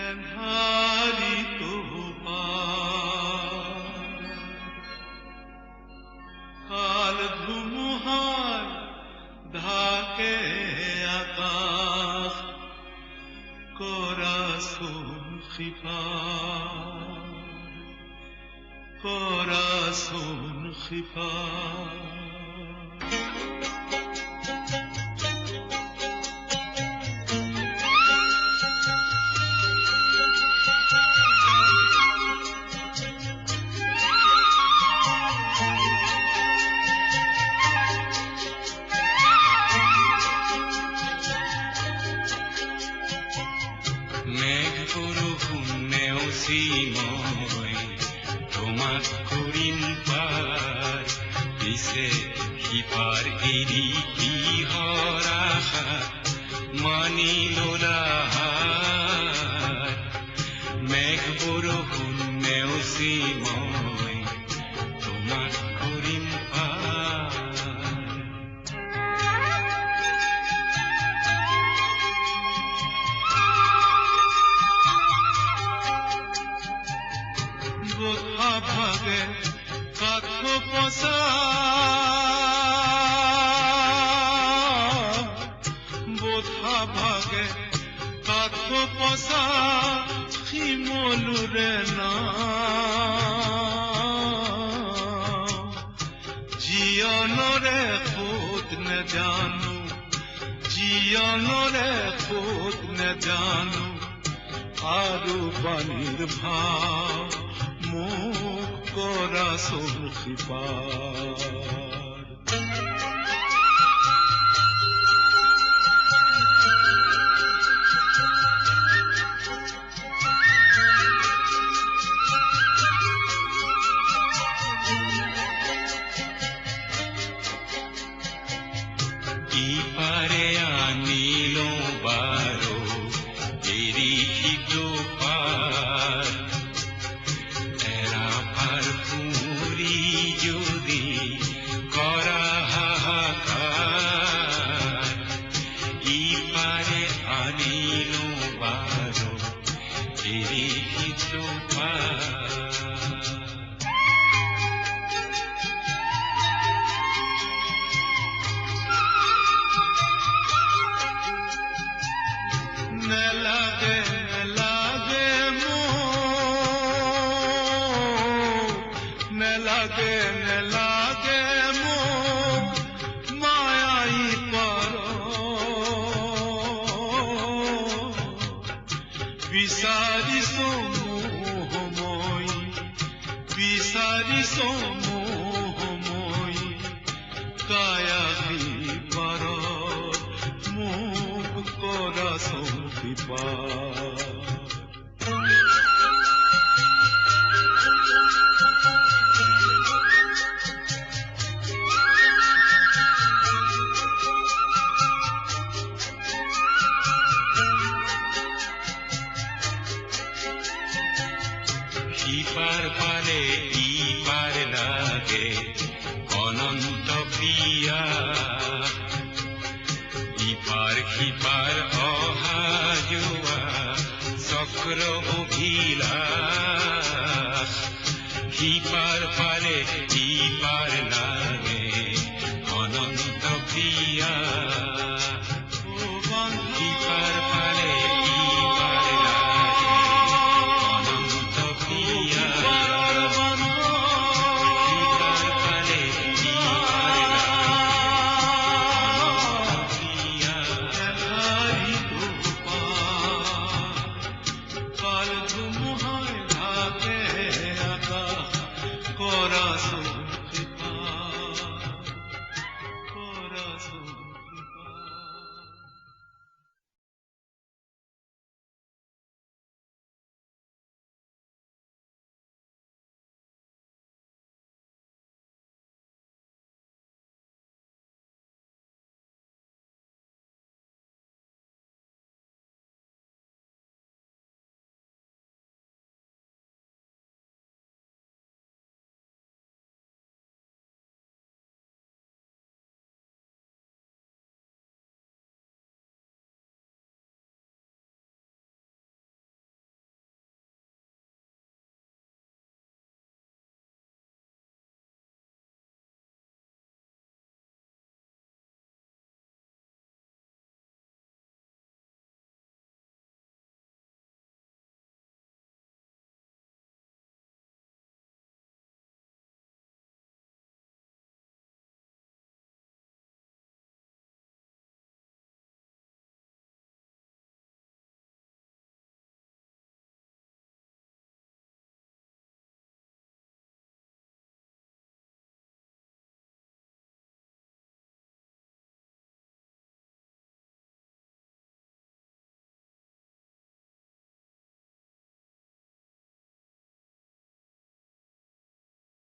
এন্ধাৰিত কাল ধুমুহাৰ ঢাকে আকাশ কৰাচোন সিপাৰ মই তোমাক কৰিম পাৰ পিছে সিপাৰ এৰি কিহৰ আশা মানি ললা মেঘ বৰষুণ নেওচি মই তোমাক কৰিম পাৰ বোধা ভাগে কাঠ পচা শিমলুৰে জীৱনৰে সোঁত নেজানো আৰু পানীৰ ভাৱ মোক কৰাচোন সিপাৰ ইপাৰে আনিলো বাৰো এৰি সিটো পাৰ এৰা পাৰ ফুৰি যদি কৰা হাহাকাৰ ইপাৰে আনিলো বাৰো এৰি সিটো পাৰ নেলাগে মোক মায়াই পাৰ বিচাৰিছো মই কায়াবি পাৰ মোক কৰাচোন সিপাৰ সিপাৰ পাৰে ইপাৰ লাগে অনন্ত প্ৰিয়া ইপাৰ সিপাৰ অহা যোৱা চক্ৰ অভিলাষ সিপাৰ পাৰে ইপাৰ লাগে